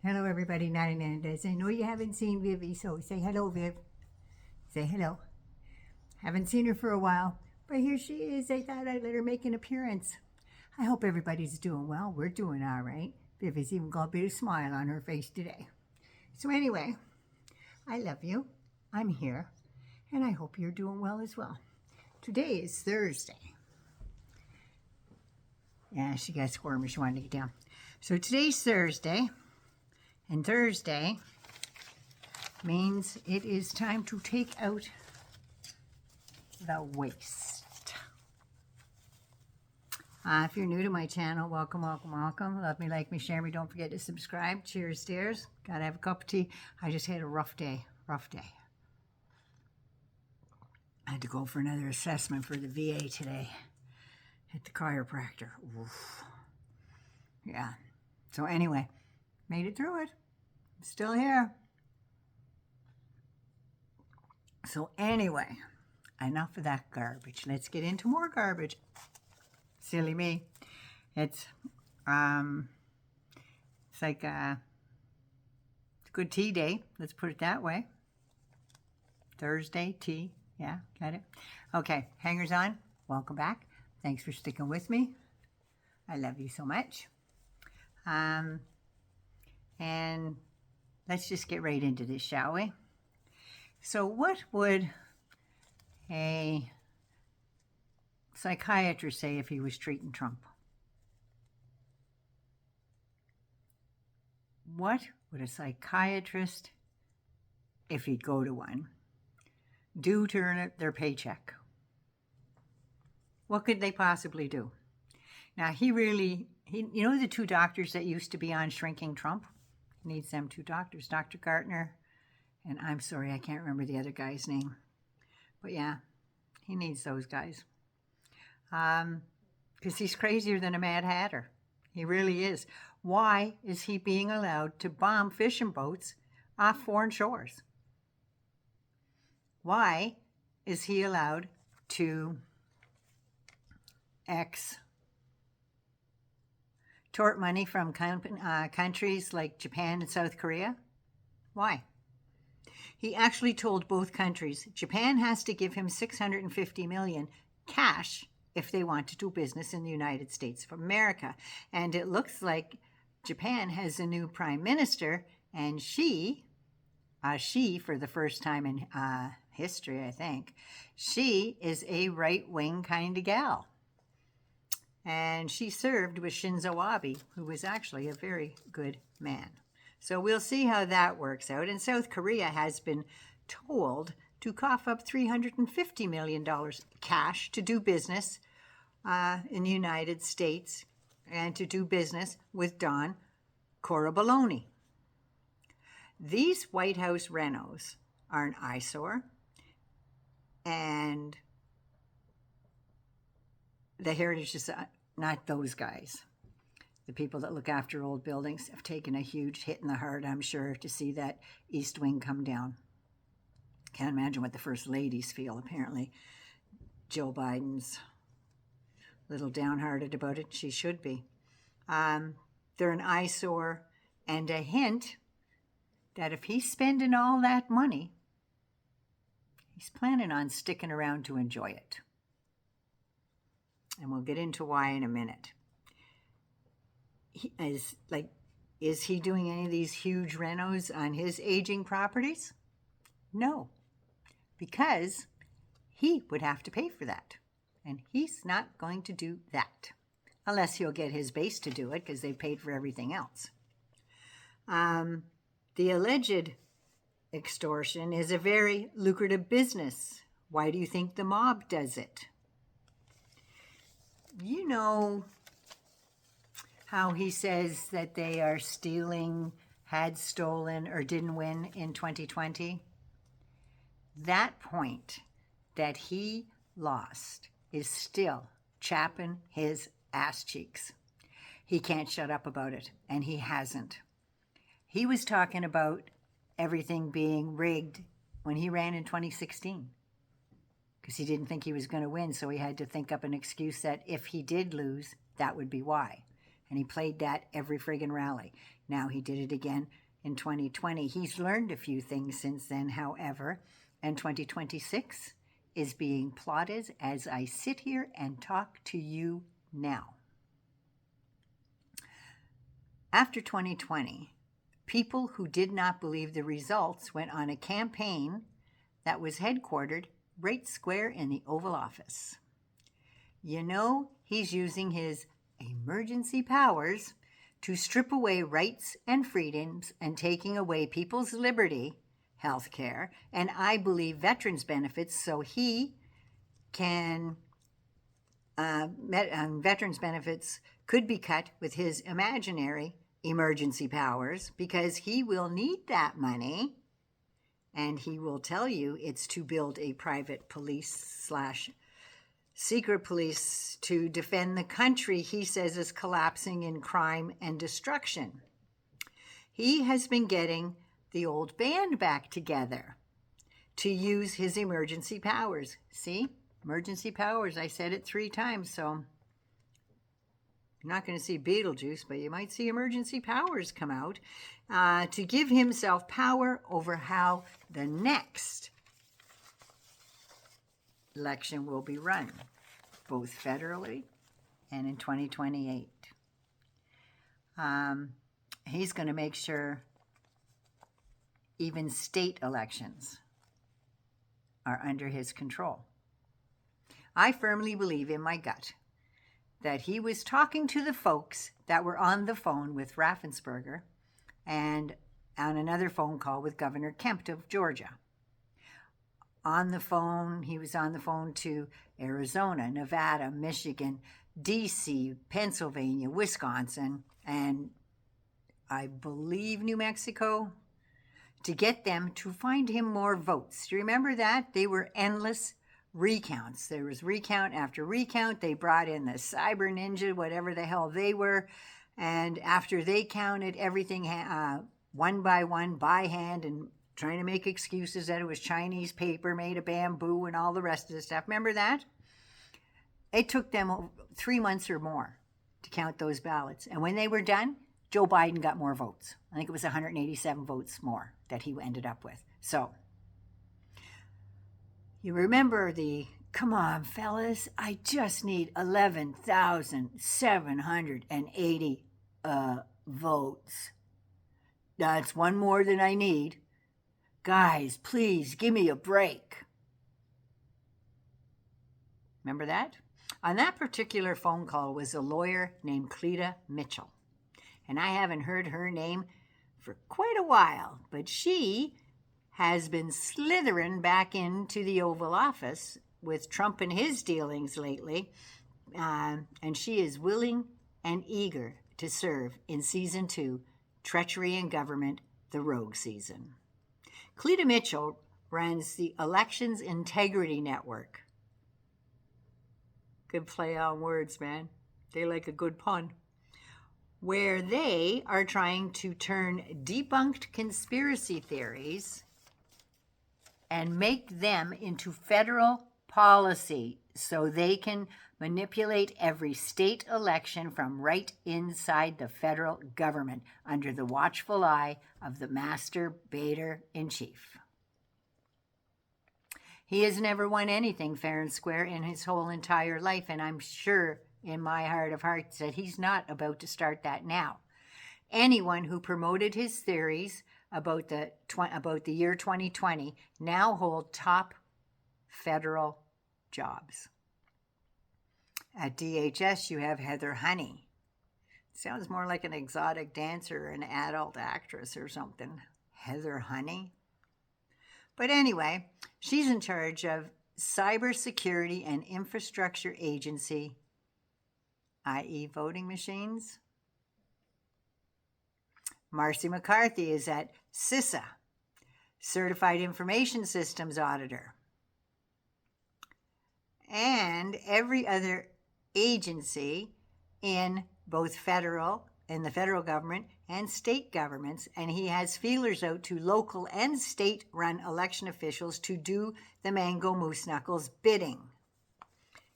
Hello, everybody. Nana Nandez. I know you haven't seen Vivi, so say hello, Viv. Say hello. Haven't seen her for a while, but here she is. I thought I'd let her make an appearance. I hope everybody's doing well. We're doing all right. Viv has even got a bit of smile on her face today. So anyway, I love you. I'm here, and I hope you're doing well as well. Today is Thursday. Yeah, she got squirmy. She wanted to get down. So today's Thursday. And Thursday means it is time to take out the waste. If you're new to my channel, welcome, welcome, welcome. Love me, like me, share me. Don't forget to subscribe. Cheers, dears. Gotta have a cup of tea. I just had a rough day. I had to go for another assessment for the VA today at the chiropractor. Oof. Yeah. So anyway, made it through it. I'm still here. So anyway, enough of that garbage. Let's get into more garbage. Silly me. It's like a good tea day. Let's put it that way. Thursday tea. Yeah, got it. Okay, hangers on. Welcome back. Thanks for sticking with me. I love you so much. And let's just get right into this, shall we? So what would a psychiatrist say if he was treating Trump? What would a psychiatrist, if he'd go to one, do to earn their paycheck? What could they possibly do? Now, you know the two doctors that used to be on Shrinking Trump? He needs them two doctors, Dr. Gartner, and I'm sorry, I can't remember the other guy's name. But yeah, he needs those guys. Because he's crazier than a Mad Hatter. He really is. Why is he being allowed to bomb fishing boats off foreign shores? Why is he allowed to extort money from countries like Japan and South Korea? Why? He actually told both countries Japan has to give him $650 million cash if they want to do business in the United States of America. And it looks like Japan has a new prime minister, and she for the first time in history, I think, she is a right-wing kind of gal. And she served with Shinzo Abe, who was actually a very good man. So we'll see how that works out. And South Korea has been told to cough up $350 million cash to do business in the United States and to do business with Don Corribalone. These White House renos are an eyesore, and the Heritage is not those guys. The people that look after old buildings have taken a huge hit in the heart, I'm sure, to see that East Wing come down. Can't imagine what the First Ladies feel. Apparently, Joe Biden's a little downhearted about it. She should be. They're an eyesore and a hint that if he's spending all that money, he's planning on sticking around to enjoy it. And we'll get into why in a minute. Is he doing any of these huge renos on his aging properties? No, because he would have to pay for that. And he's not going to do that unless he'll get his base to do it because they've paid for everything else. The alleged extortion is a very lucrative business. Why do you think the mob does it? You know how he says that they are stealing, had stolen, or didn't win in 2020? That point that he lost is still chapping his ass cheeks. He can't shut up about it, and he hasn't. He was talking about everything being rigged when he ran in 2016 because he didn't think he was going to win, so he had to think up an excuse that if he did lose, that would be why. And he played that every friggin' rally. Now he did it again in 2020. He's learned a few things since then, however, and 2026 is being plotted as I sit here and talk to you now. After 2020, people who did not believe the results went on a campaign that was headquartered right square in the Oval Office. You know, he's using his emergency powers to strip away rights and freedoms and taking away people's liberty, health care, and I believe veterans benefits, so he can, veterans benefits could be cut with his imaginary emergency powers because he will need that money, and he will tell you it's to build a private police / secret police to defend the country he says is collapsing in crime and destruction. He has been getting the old band back together to use his emergency powers. See? Emergency powers. I said it 3 times, so you're not going to see Beetlejuice, but you might see emergency powers come out to give himself power over how the next election will be run, both federally and in 2028. He's going to make sure even state elections are under his control. I firmly believe in my gut that he was talking to the folks that were on the phone with Raffensperger and on another phone call with Governor Kemp of Georgia. On the phone, he was on the phone to Arizona, Nevada, Michigan, D.C., Pennsylvania, Wisconsin, and I believe New Mexico, to get them to find him more votes. Do you remember that? They were endless recounts. There was recount after recount. They brought in the cyber ninja, whatever the hell they were, and after they counted everything one by one by hand and trying to make excuses that it was Chinese paper made of bamboo and all the rest of the stuff. Remember that? It took them 3 months or more to count those ballots. And when they were done, Joe Biden got more votes. I think it was 187 votes more that he ended up with. So, you remember come on, fellas, I just need 11,780 votes. That's one more than I need. Guys, please give me a break. Remember that? On that particular phone call was a lawyer named Cleta Mitchell. And I haven't heard her name for quite a while, but she has been slithering back into the Oval Office with Trump and his dealings lately, and she is willing and eager to serve in Season 2, Treachery in Government, the Rogue Season. Cleta Mitchell runs the Elections Integrity Network. Good play on words, man. They like a good pun. Where they are trying to turn debunked conspiracy theories and make them into federal policy so they can manipulate every state election from right inside the federal government under the watchful eye of the master baiter-in-chief. He has never won anything fair and square in his whole entire life, and I'm sure in my heart of hearts that he's not about to start that now. Anyone who promoted his theories about the year 2020 now hold top federal jobs. At DHS, you have Heather Honey. Sounds more like an exotic dancer or an adult actress or something. Heather Honey. But anyway, she's in charge of Cybersecurity and Infrastructure Agency, i.e. voting machines. Marcy McCarthy is at CISA, Certified Information Systems Auditor. And every other agency in both the federal government and state governments, and he has feelers out to local and state-run election officials to do the Mango Moose Knuckles bidding.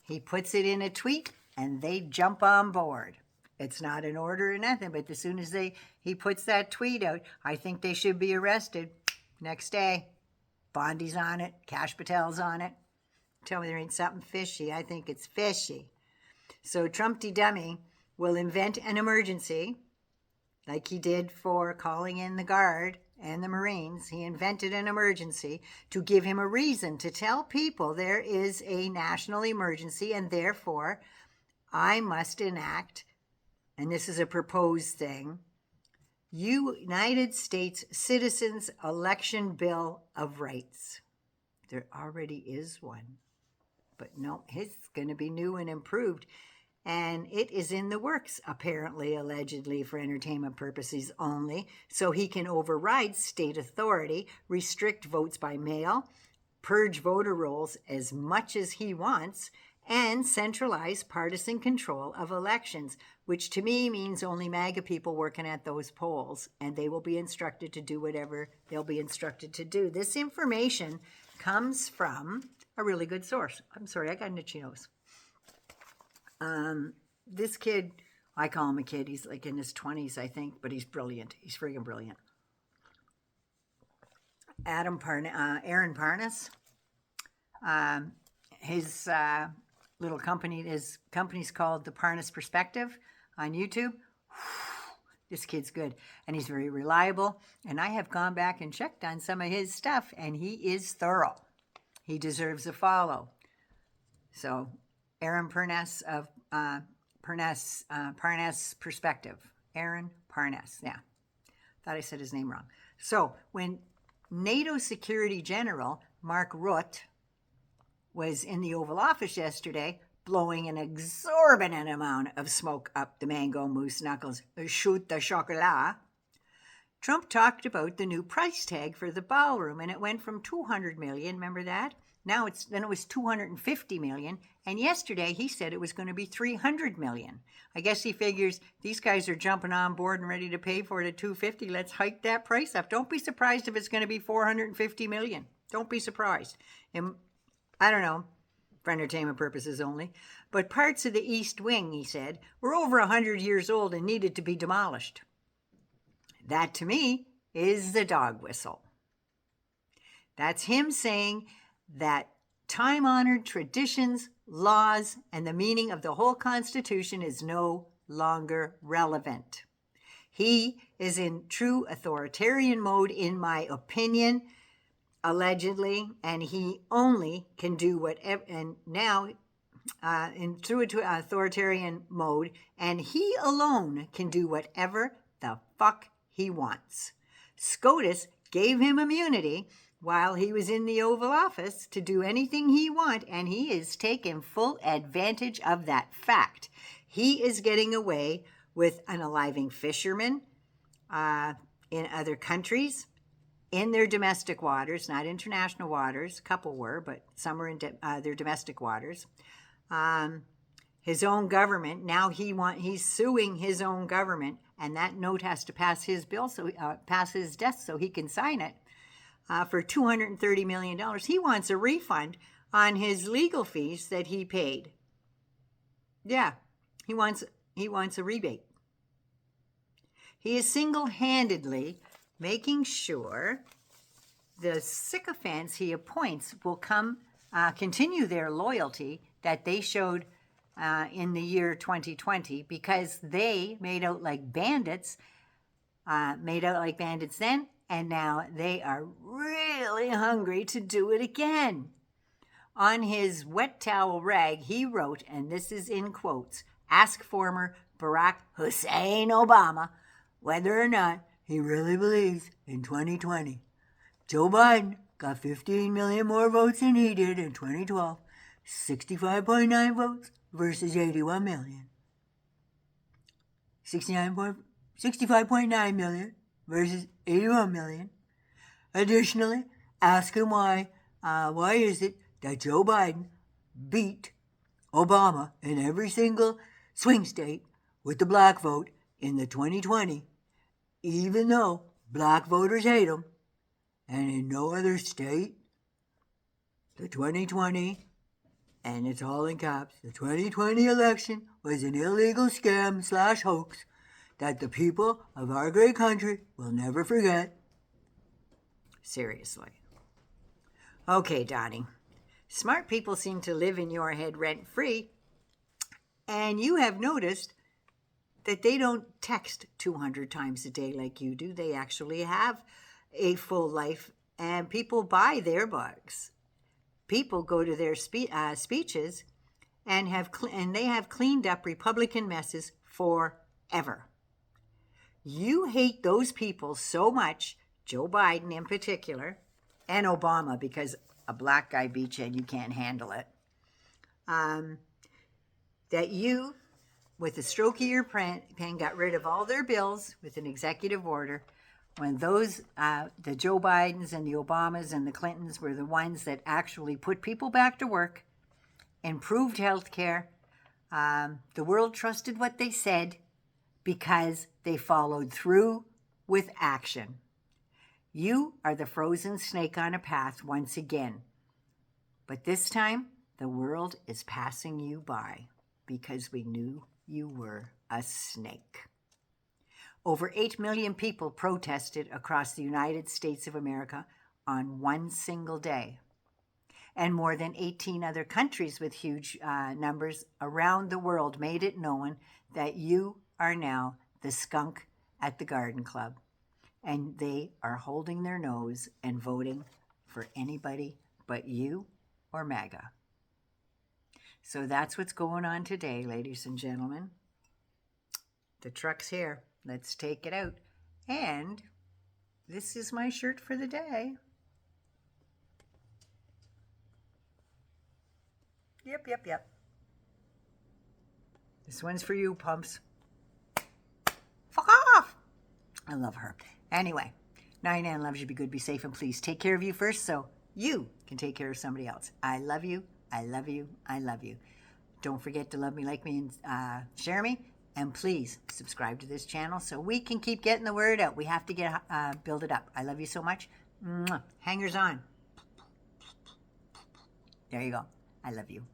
He puts it in a tweet, and they jump on board. It's not an order or nothing, but as soon as he puts that tweet out, I think they should be arrested. Next day, Bondi's on it, Kash Patel's on it. Tell me there ain't something fishy. I think it's fishy. So Trumpty Dummy will invent an emergency, like he did for calling in the Guard and the Marines. He invented an emergency to give him a reason to tell people there is a national emergency, and therefore I must enact, and this is a proposed thing, United States Citizens Election Bill of Rights. There already is one. But no, it's going to be new and improved. And it is in the works, apparently, allegedly, for entertainment purposes only, so he can override state authority, restrict votes by mail, purge voter rolls as much as he wants, and centralize partisan control of elections, which to me means only MAGA people working at those polls, and they will be instructed to do whatever they'll be instructed to do. This information comes from a really good source. I'm sorry, I got an itchy nose. This kid, I call him a kid, he's like in his 20s, I think, but he's brilliant. He's friggin' brilliant. Aaron Parnas, his little company, his company's called The Parnas Perspective on YouTube. This kid's good, and he's very reliable, and I have gone back and checked on some of his stuff, and he is thorough. He deserves a follow. So, Aaron Parnas of Parnas Perspective. Aaron Parnas, yeah. Thought I said his name wrong. So, when NATO Security General Mark Rutte was in the Oval Office yesterday, blowing an exorbitant amount of smoke up the mango moose knuckles, shoot the chocolat, Trump talked about the new price tag for the ballroom, and it went from $200 million, remember that? Then it was $250 million, and yesterday he said it was going to be $300 million. I guess he figures these guys are jumping on board and ready to pay for it at $250. Let's hike that price up. Don't be surprised if it's going to be $450 million. Don't be surprised. And I don't know, for entertainment purposes only, but parts of the East Wing, he said, were over 100 years old and needed to be demolished. That, to me, is the dog whistle. That's him saying that time-honored traditions, laws, and the meaning of the whole Constitution is no longer relevant. He is in true authoritarian mode, in my opinion, allegedly, and he only can do whatever, and now in true authoritarian mode, and he alone can do whatever the fuck he wants. SCOTUS gave him immunity while he was in the Oval Office to do anything he wants, and he is taking full advantage of that fact. He is getting away with unaliving fishermen in other countries, in their domestic waters, not international waters. A couple were, but some are in their domestic waters. His own government, now he's suing his own government, and that note has to pass his desk so he can sign it for $230 million. He wants a refund on his legal fees that he paid. Yeah, he wants a rebate. He is single-handedly making sure the sycophants he appoints will continue their loyalty that they showed in the year 2020, because they made out like bandits then, and now they are really hungry to do it again. On his wet towel rag, he wrote, and this is in quotes, ask former Barack Hussein Obama whether or not he really believes in 2020. Joe Biden got 15 million more votes than he did in 2012, 65.9 votes versus 81 million. 65.9 million versus 81 million. Additionally, ask him why is it that Joe Biden beat Obama in every single swing state with the black vote in the 2020, even though black voters hate him, and in no other state, the 2020 and it's all in caps, the 2020 election was an illegal scam / hoax that the people of our great country will never forget. Seriously. Okay, Donnie. Smart people seem to live in your head rent-free, and you have noticed that they don't text 200 times a day like you do. They actually have a full life, and people buy their books. People go to their speeches and they have cleaned up Republican messes forever. You hate those people so much, Joe Biden in particular, and Obama, because a black guy beat you and you can't handle it, that you, with a stroke of your pen, got rid of all their bills with an executive order, when those, the Joe Bidens and the Obamas and the Clintons were the ones that actually put people back to work, improved health care. The world trusted what they said because they followed through with action. You are the frozen snake on a path once again. But this time, the world is passing you by because we knew you were a snake. Over 8 million people protested across the United States of America on one single day. And more than 18 other countries with huge numbers around the world made it known that you are now the skunk at the garden club. And they are holding their nose and voting for anybody but you or MAGA. So that's what's going on today, ladies and gentlemen. The truck's here. Let's take it out. And this is my shirt for the day. Yep. This one's for you, pumps. Fuck off! I love her. Anyway, 99 loves you. Be good, be safe, and please take care of you first so you can take care of somebody else. I love you. I love you. I love you. Don't forget to love me, like me, and share me. And please subscribe to this channel so we can keep getting the word out. We have to build it up. I love you so much. Mwah. Hangers on. There you go. I love you.